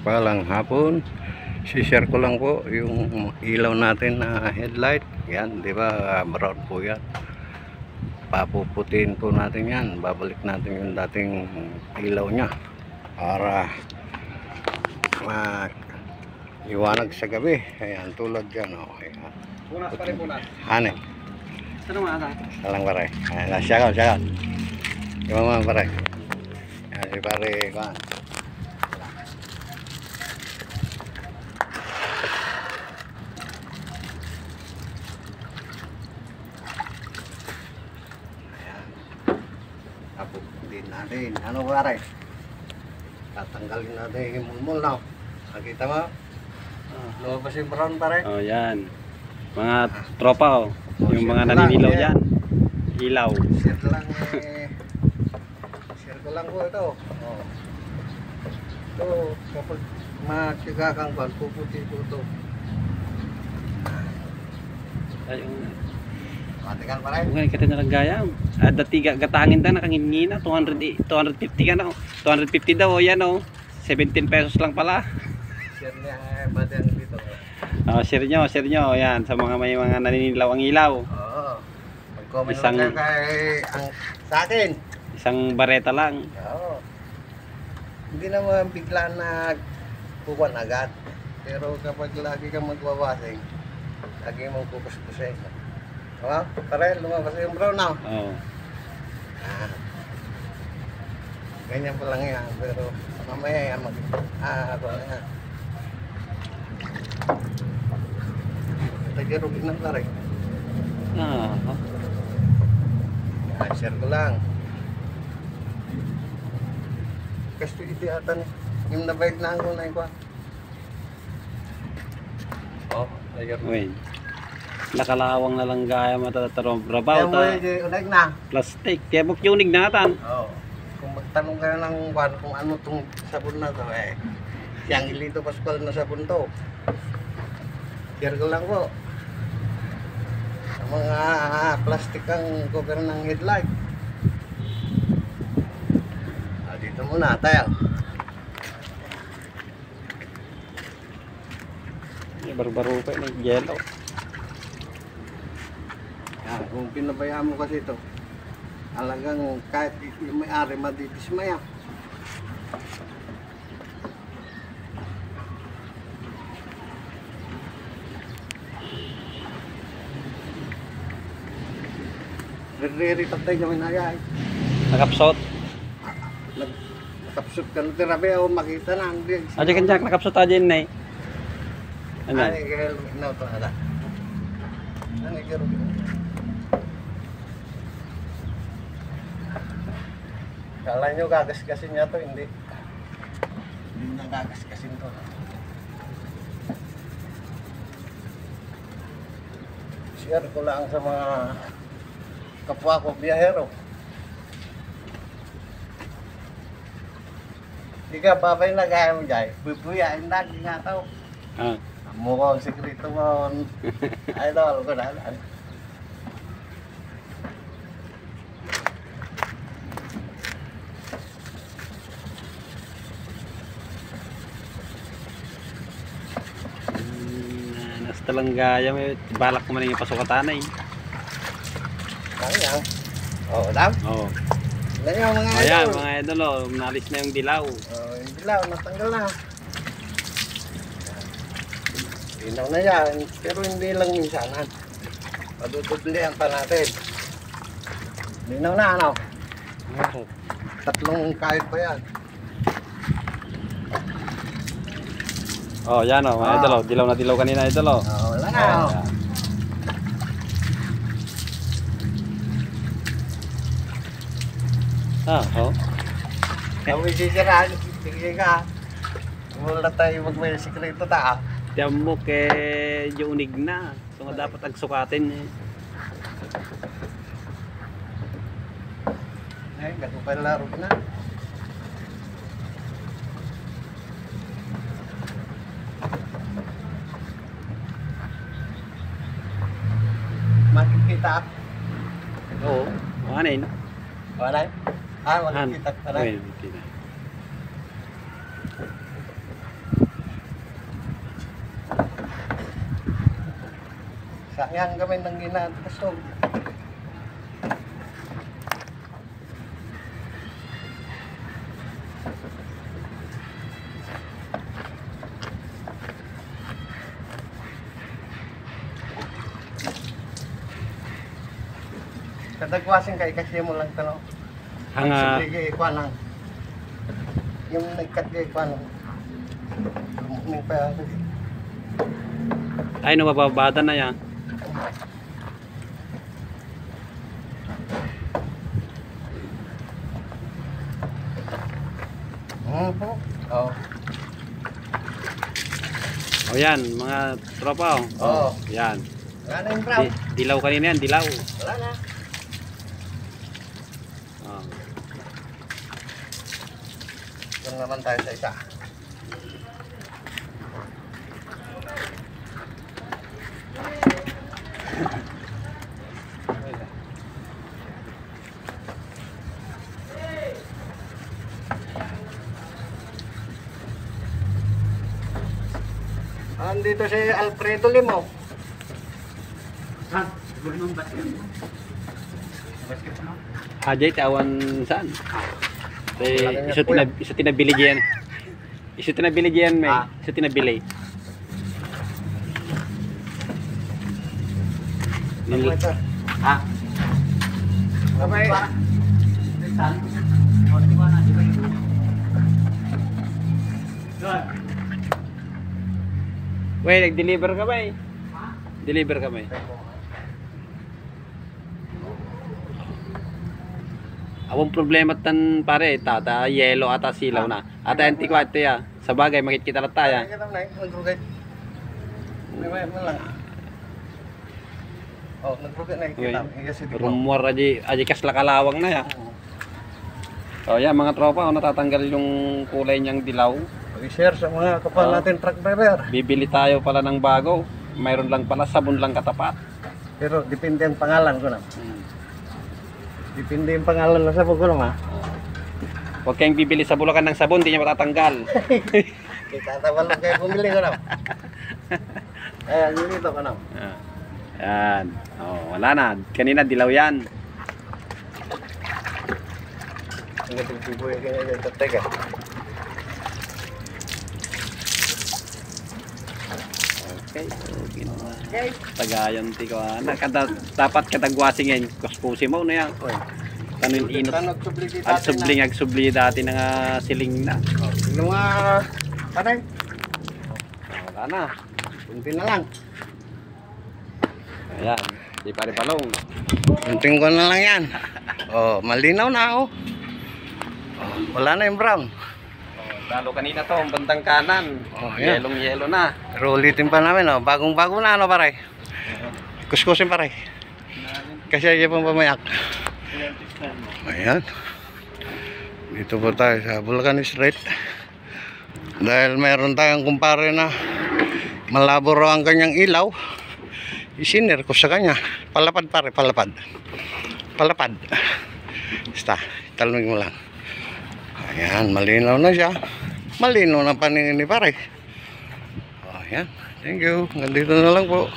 Mapagpalang hapon. Si-share ko lang po yung ilaw natin na headlight. Yan, di ba? Brown po yan. Papuputin po natin yan. Babalik natin yung dating ilaw nya para iwanag sa gabi. Ayan, tulad yan. Okay. Punas pa rin punas. Hanin. Saan naman ata? Salang pare. Ayan, siyagal. Yung mga pare. Ayan, si pare. Ayan. Tapuputin natin. Ano pare? Tatanggalin natin yung mulmul na. Nakita mo? Lumabas yung brown pare. Oh, yan. Mga tropa, oh. Yung mga naninilaw yan. Ilaw. Share lang share ko lang po ito. Oh. Ito, kapag matsiga kang pan, puputi po ito. Ayun. Matikan pare. Bukan kita na gayam. Ada tiga gatangin ta nakangingina 250 ka na. 250 daw yan oh. 17 pesos lang pala. Share niya badan dito. Oh, share nyo. Yan sa mga may mga naninilaw ang ilaw. Oo. Mag-comment Isang- lang kayo sa akin. Isang bareta lang. Oo. Hindi naman bigla na kukuhan agad. Pero kapag lagi kang magwawasing, lagi mong kukuskusin. Oo, pare, lumabas yung brown now. Oh. Ganyan pa lang yan, pero mamaya yan ako na yan. Tagirugin na pare. Ah. Oh. Share ko lang. Kasi iti ata yung nabayad na ako na ikuha. Oh, tagirugin. Wait. Nakalawang na lang gaya matatarong Kaya brabaw mo ta. yung unag na. Plastic. Kaya mo yunig na tan. Oo. Kung magtanong ka ng kwan kung ano tong sabon na to si Angelito Pascual na sabon to. Share ko lang po. Sa mga plastic ang cover ng headlight. Dito muna tayo. Barbaro pa yung yellow. Kung pinabayaan mo kasi ito, alagang kahit yung may-ari madidismaya. Riri-tatay kami na yan. Nakapsot. Nakapsut ka na tirabi o makita na. Aja kan jak nakapsot aja ini. Ano? Ay, kaya inaw to ala. Ano kiro? Kala nyo gagasgasin niya to, hindi. Hindi na gagasgasin to. Share ko lang sa mga kapwa ko biyahero. Ika, babay na gaya mo dyan. Bubuyain na, nga tao. Ah. Mukhang sekreto mo. Idol ko na. Nasta lang gaya may balak ko man yung pasukatan eh. Kaya. Oh, dam. Oh. Ilan yung mga Ayan idol? mga idol oh, nalis na yung dilaw. Oh, yung dilaw, natanggal na. Linaw na yan, pero hindi lang minsanan. Padudublihan pa natin. Linaw na, ano? Oh. Tatlong kahit pa yan. Oh, yan oh, mga idol oh, dilaw na dilaw kanina idol oh. Oh, wala na. Oh, Oh. yan. Ah, oh. Kung isisiraan, sige ka. Wala tayo magmay sikreto ta. Tiyan mo kay unig na. So nga dapat agsukatin eh. Ay, gato pa laro na. Makikita. Oo, ano yun? Wala. Wala kita. Wala. Ayun, hindi na. Sayang kami ng ginatastog. Kadagwasin kay kasi mo lang tanong. Hanga, Sige, ikuan yung nagkat kay ikuan. May pa ay nabababada na yan. Oh. O yan, mga tropa oh. Oo. Yan. Wala na yung brown. Dilaw kanina yan, dilaw. Wala na. Oh. Doon naman tayo sa isa. Andito si Alfredo Limo. Ajay tawan saan? Iso tinabili diyan. Iso tinabili diyan may. Iso tinabili. Ano ito? Ha? Kamay. Wey, nag-deliver ka ba eh? Deliver ka ba eh? Awang problema tan pare, tata yellow ata silaw na. Ata antik ito ya. Sa bagay makikita lang tayo. Oh, nagrugat na kita. Rumor aji kas lakalawang na ya. So yan mga tropa, natatanggal yung kulay niyang dilaw. I-share sa mga kapal natin truck driver. Bibili tayo pala ng bago. Mayroon lang pala sabon lang katapat. Pero depende ang pangalan ko na. Depende yung pangalan na sabon ko na. Huwag kayong bibili sa Bulacan ng sabon, hindi niya matatanggal. Tatawa lang kayo bumili ko na. Ayan, yun dito ko na. Yan. Oh, wala na. Kanina dilaw yan. Ang gatong piboy kaya dyan tatega. Okay, so ginawa. Tagayan ti ko. Dapat katagwasing yan. Kuspusi mo na yan. Kanin inot. Agsubli dati nga siling na. Yung mga panay. Wala na. Kunti na lang. Ayan. Di pare palong. Kunting ko na lang yan. Oh, malinaw na oh. Wala na yung brown. Lalo kanina to, ang bandang kanan. Oh, yan. Yellow na. Pero ulitin pa namin oh. Bagong-bago na ano pare. Kuskusin pare. Kasi ayaw pang pamayak. Ayan. Dito po tayo sa Bulacan Street. Dahil mayroon tayong kumpare na malabo raw ang kanyang ilaw. Isinir ko sa kanya. Palapad pare, palapad. Palapad. Basta, talmig mo lang. Ayan, malinaw na siya. Malinaw na paningin ni pare. Ayan, thank you. Nandito na lang po.